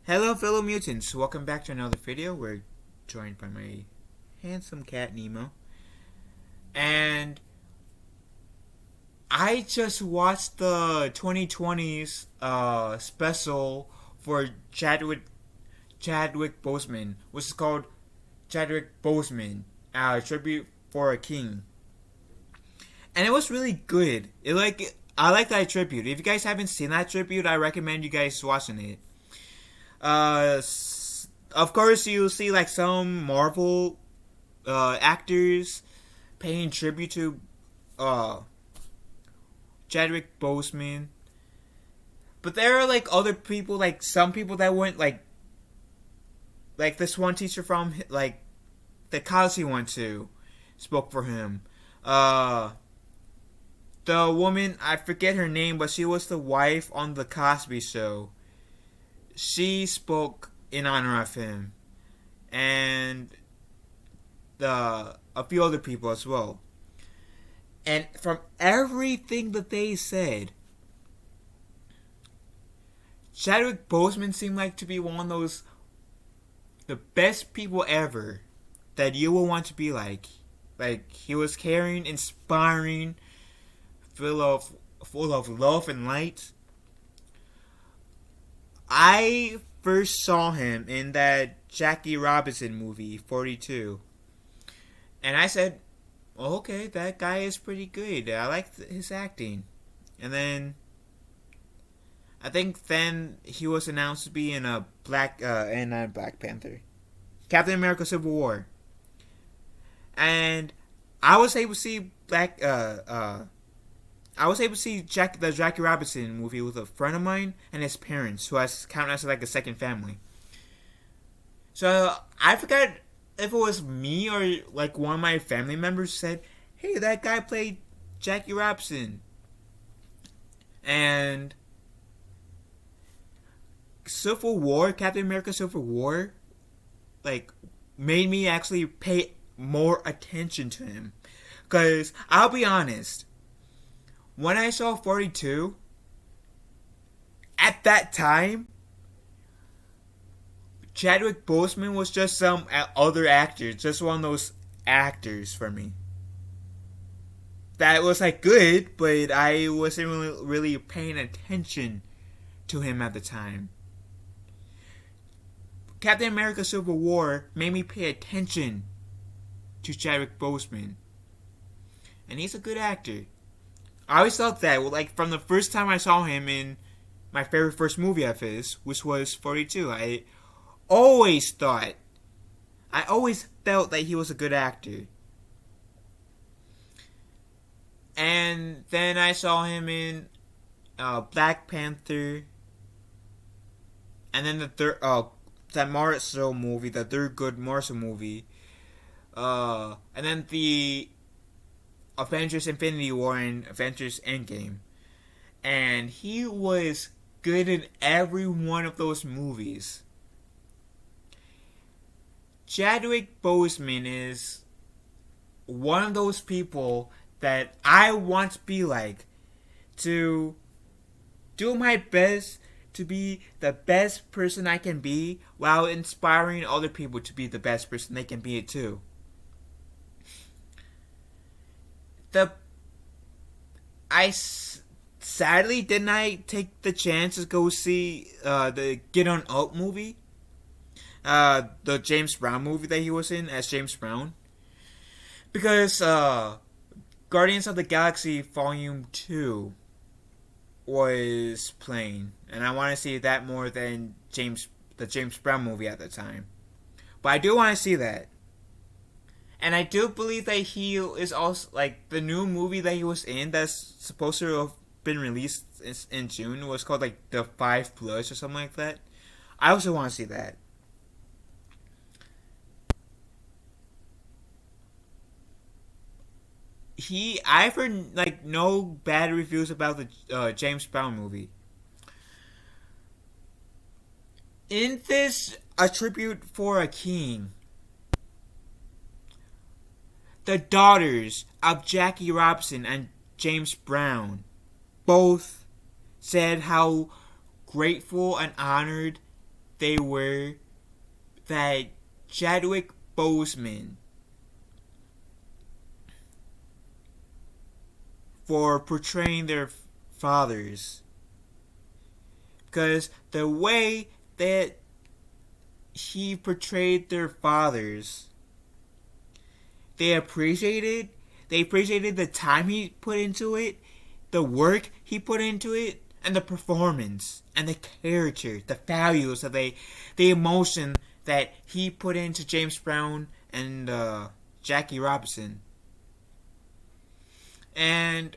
Hello fellow mutants, welcome back to another video. We're joined by my handsome cat Nemo. And I just watched the 2020's special for Chadwick Boseman, which is called Chadwick Boseman, Tribute for a King. And it was really good. I like that tribute. If you guys haven't seen that tribute, I recommend you guys watching it. Of course, you'll see like some Marvel actors paying tribute to Chadwick Boseman, but there are like other people, like some people that went like this one teacher from like the college he went to spoke for him. The woman, I forget her name, but she was the wife on the Cosby Show. She spoke in honor of him, and a few other people as well. And from everything that they said, Chadwick Boseman seemed like to be one of the best people ever that you will want to be like. Like, he was caring, inspiring, full of love and light. I first saw him in that Jackie Robinson movie, 42. And I said, oh, okay, that guy is pretty good. I like his acting. And then, I think then he was announced to be in a Black Panther. Captain America Civil War. And I was able to see the Jackie Robinson movie with a friend of mine and his parents, who I count as like a second family. So I forgot if it was me or like one of my family members said, "Hey, that guy played Jackie Robinson," and Captain America Civil War, like made me actually pay more attention to him. Cause I'll be honest. When I saw 42, at that time, Chadwick Boseman was just some other actor, just one of those actors for me. That was like good, but I wasn't really paying attention to him at the time. Captain America Civil War made me pay attention to Chadwick Boseman. And he's a good actor. I always thought that, like, from the first time I saw him in my very first movie of his, which was 42, I always felt that he was a good actor. And then I saw him in Black Panther, and then the third good Marvel movie, and then the Avengers Infinity War and Avengers Endgame. And he was good in every one of those movies. Chadwick Boseman is one of those people that I want to be like. To do my best to be the best person I can be while inspiring other people to be the best person they can be too. Sadly didn't I take the chance to go see the Get On Up movie, the James Brown movie that he was in as James Brown, because Guardians of the Galaxy Volume 2 was playing, and I want to see that more than the James Brown movie at the time. But I do want to see that. And I do believe that he is also, like, the new movie that he was in that's supposed to have been released in June was called, like, The Five Bloods or something like that. I also want to see that. I've heard, like, no bad reviews about the James Brown movie. In this A Tribute for a King, the daughters of Jackie Robinson and James Brown both said how grateful and honored they were that Chadwick Boseman for portraying their fathers. Because the way that he portrayed their fathers, they appreciated the time he put into it, the work he put into it, and the performance, and the character, the values, the emotion that he put into James Brown and Jackie Robinson. And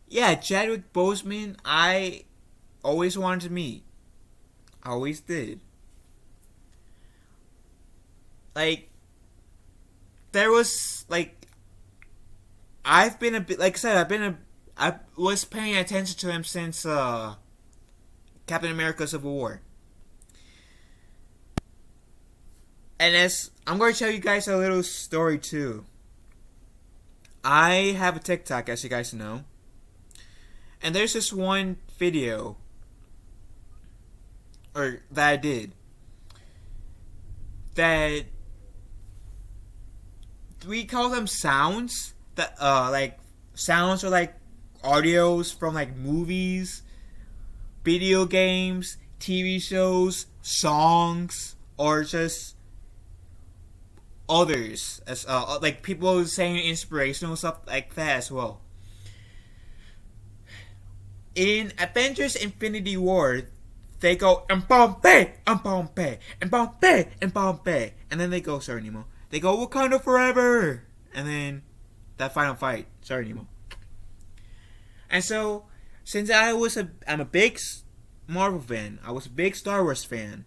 yeah, Chadwick Boseman, I always wanted to meet. I always did. Like, there was, like, I've been a bit, like I said, I was paying attention to him since Captain America Civil War. And I'm going to tell you guys a little story too. I have a TikTok, as you guys know. And there's this one video that I did that we call them sounds, that like sounds or like audios from like movies, video games, TV shows, songs, or just others, as like people saying inspirational stuff like that as well. In Avengers Infinity War, they go Mbombe, Mbombe, Mbombe, Mbombe, and then they go, sorry Nemo, they go Wakanda forever, and then that final fight, sorry Nemo. And so, since I'm a big Marvel fan, I was a big Star Wars fan,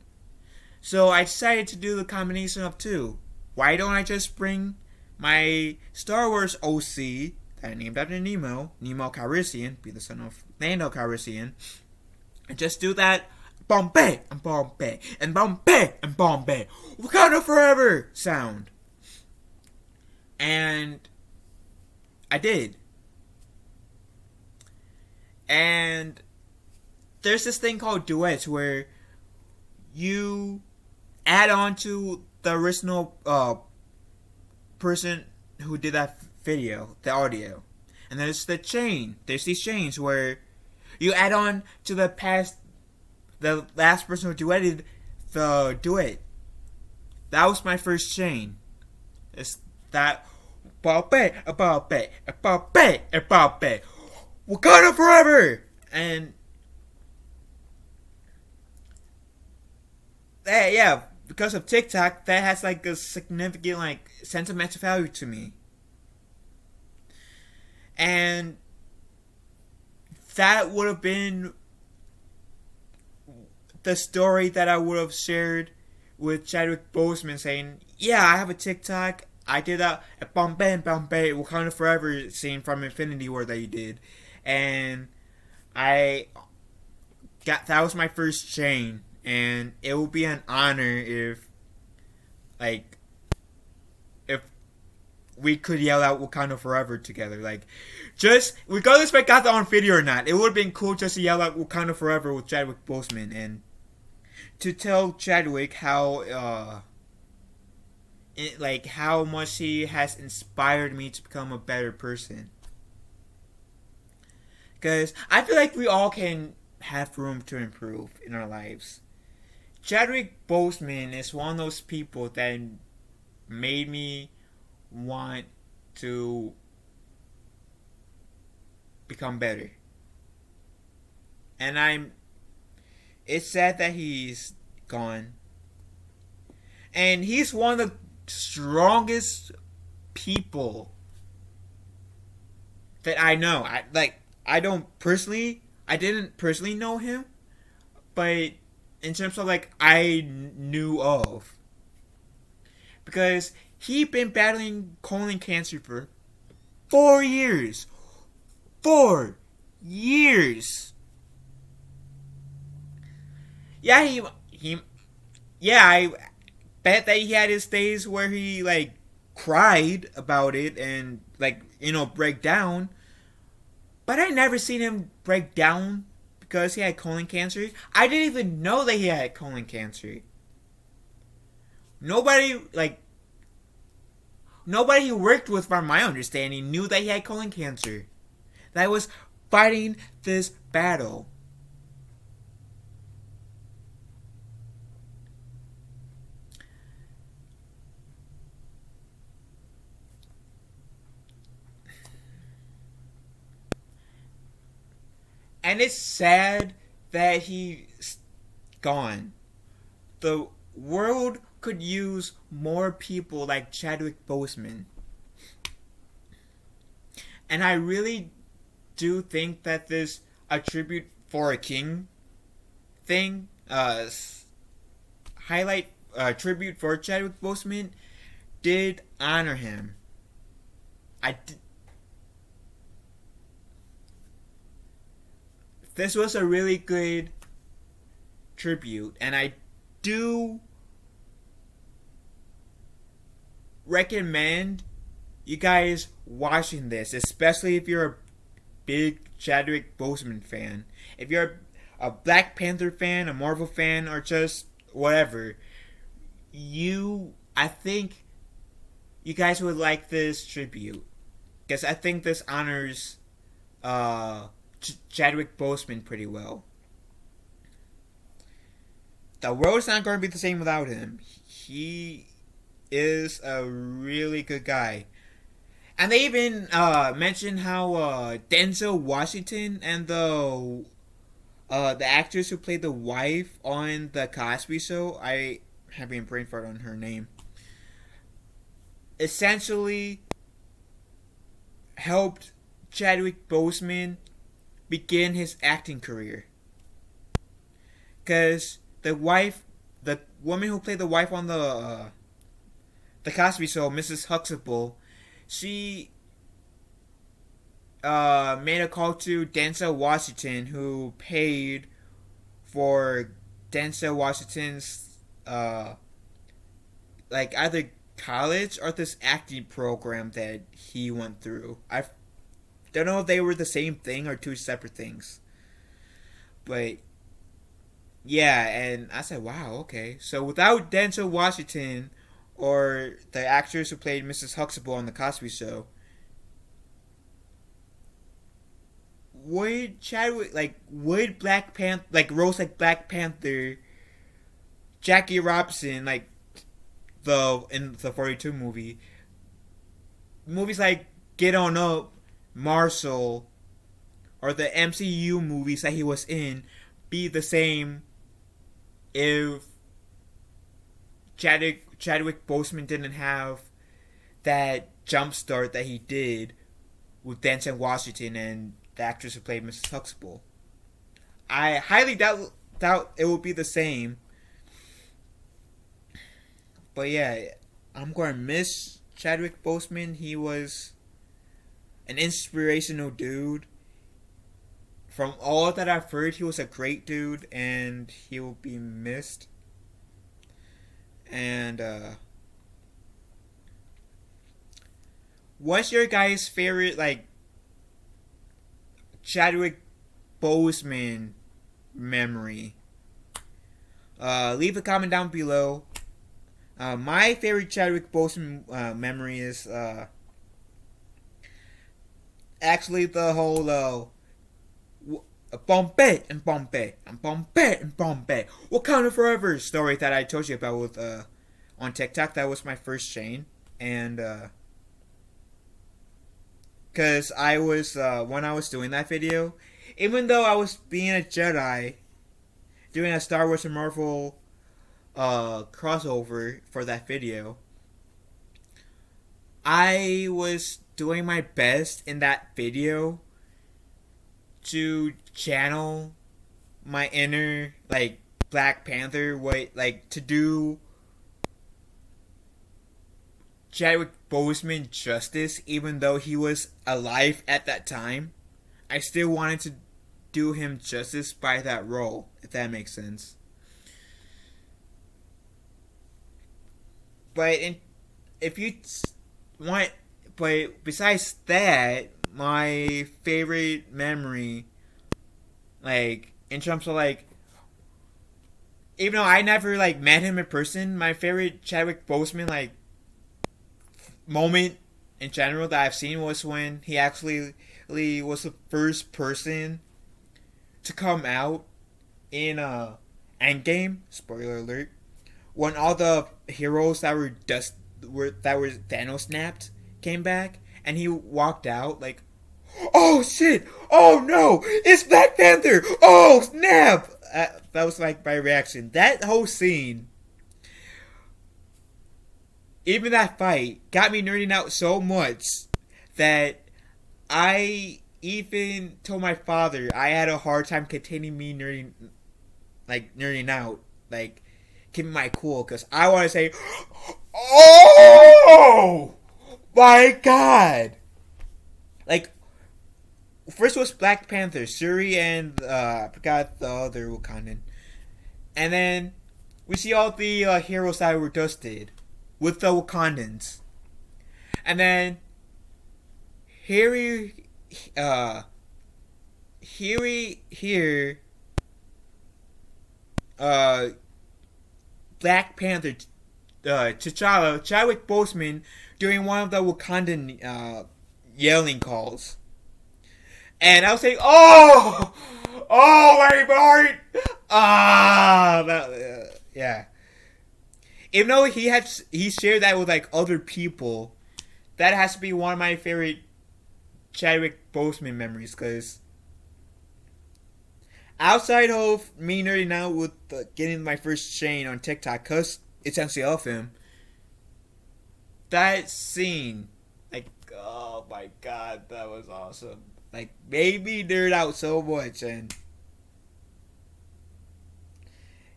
so I decided to do the combination of two. Why don't I just bring my Star Wars OC that I named after Nemo Calrissian, be the son of Lando Calrissian, and just do that Bombay and Bombay and Bombay and Bombay Wakanda forever sound. And I did. And there's this thing called duets where you add on to the original person who did that video, the audio. And there's these chains where you add on to the last person who duetted the duet. That was my first chain. It's that Wakanda forever! And that, yeah, because of TikTok, that has like a significant like sentimental value to me. And that would have been the story that I would have shared with Chadwick Boseman saying, yeah, I have a TikTok. I did a Bombay Wakanda Forever scene from Infinity War that you did. And that was my first chain. And it would be an honor if we could yell out Wakanda Forever together. Like, just, regardless if I got that on video or not, it would have been cool just to yell out Wakanda Forever with Chadwick Boseman. And to tell Chadwick how much he has inspired me to become a better person. Because I feel like we all can have room to improve in our lives. Chadwick Boseman is one of those people that made me want to become better. And it's sad that he's gone. And he's one of the strongest people that I know. I didn't personally know him, but in terms of like I knew of, because he'd been battling colon cancer for 4 years. 4 years. Yeah, I bet that he had his days where he like cried about it and like, break down. But I never seen him break down because he had colon cancer. I didn't even know that he had colon cancer. Nobody, like, nobody he worked with, from my understanding, knew that he had colon cancer. That I was fighting this battle. And it's sad that he's gone. The world could use more people like Chadwick Boseman. And I really do think that this A Tribute for a King thing, highlight tribute for Chadwick Boseman, did honor him. I did. This was a really good tribute, and I do recommend you guys watching this, especially if you're a big Chadwick Boseman fan. If you're a Black Panther fan, a Marvel fan, or just whatever, I think you guys would like this tribute, because I think this honors Chadwick Boseman pretty well. The world's not going to be the same without him. He is a really good guy. And they even mentioned how Denzel Washington and the actress who played the wife on the Cosby Show, I having a brain fart on her name, essentially helped Chadwick Boseman begin his acting career. Because the woman who played the wife on the Cosby Show, Mrs. Huxtable, she made a call to Denzel Washington, who paid for Denzel Washington's like either college or this acting program that he went through. I don't know if they were the same thing or two separate things. But yeah, and I said, wow, okay. So without Denzel Washington or the actress who played Mrs. Huxtable on the Cosby Show, would Black Panther, like roles like Black Panther, Jackie Robinson, like in the 42 movie, movies like Get On Up, Marshall, or the MCU movies that he was in, be the same if Chadwick Boseman didn't have that jump start that he did with Denzel Washington and the actress who played Mrs. Huxtable. I highly doubt it will be the same. But yeah, I'm going to miss Chadwick Boseman. He was an inspirational dude. From all that I've heard, he was a great dude, and he will be missed. And what's your guys' favorite like Chadwick Boseman memory? Leave a comment down below. My favorite Chadwick Boseman memory is actually the whole Bombay and Bombay and Bombay and Bombay, Wakanda Forever story that I told you about with on TikTok. That was my first chain, and because I was when I was doing that video, even though I was being a Jedi, doing a Star Wars and Marvel crossover for that video, I was doing my best in that video to channel my inner like Black Panther, to do Chadwick Boseman justice. Even though he was alive at that time, I still wanted to do him justice by that role, if that makes sense. But if you want, but besides that, my favorite memory, like in terms of like, even though I never like met him in person, my favorite Chadwick Boseman like moment in general that I've seen was when he actually was the first person to come out in Endgame. Spoiler alert. When all the heroes that were Thanos snapped came back, and he walked out like, "Oh shit! Oh no! It's Black Panther! Oh snap!" That was like my reaction. That whole scene, even that fight, got me nerding out so much that I even told my father I had a hard time containing me nerding out, like keeping my cool, because I want to say, "Oh my god!" Like, first was Black Panther, Shuri, and I forgot the other Wakandan, and then we see all the heroes that were dusted with the Wakandans, and then here, uh, Black Panther, T'Challa, Chadwick Boseman doing one of the Wakandan yelling calls, and I was saying, "Oh, oh my heart!" Yeah. Even though he shared that with like other people, that has to be one of my favorite Chadwick Boseman memories, because outside of me nerding out with getting my first chain on TikTok, because essentially of him, that scene, like, oh my god, that was awesome. Like, made me nerd out so much. And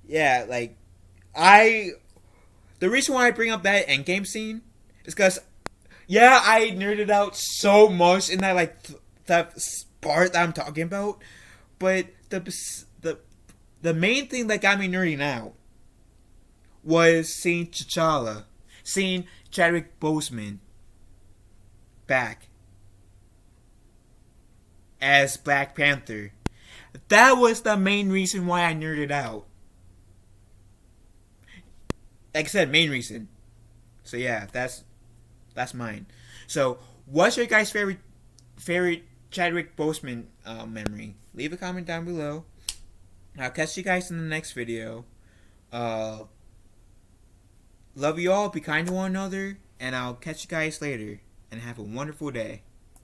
yeah, like, the reason why I bring up that Endgame scene is because, yeah, I nerded out so much in that, like, that part that I'm talking about, but the main thing that got me nerding out was seeing T'Challa, seeing Chadwick Boseman back as Black Panther. That was the main reason why I nerded out. Like I said, main reason. So yeah, that's mine. So, what's your guys' favorite Chadwick Boseman memory? Leave a comment down below. I'll catch you guys in the next video. Love you all. Be kind to one another, and I'll catch you guys later. And have a wonderful day.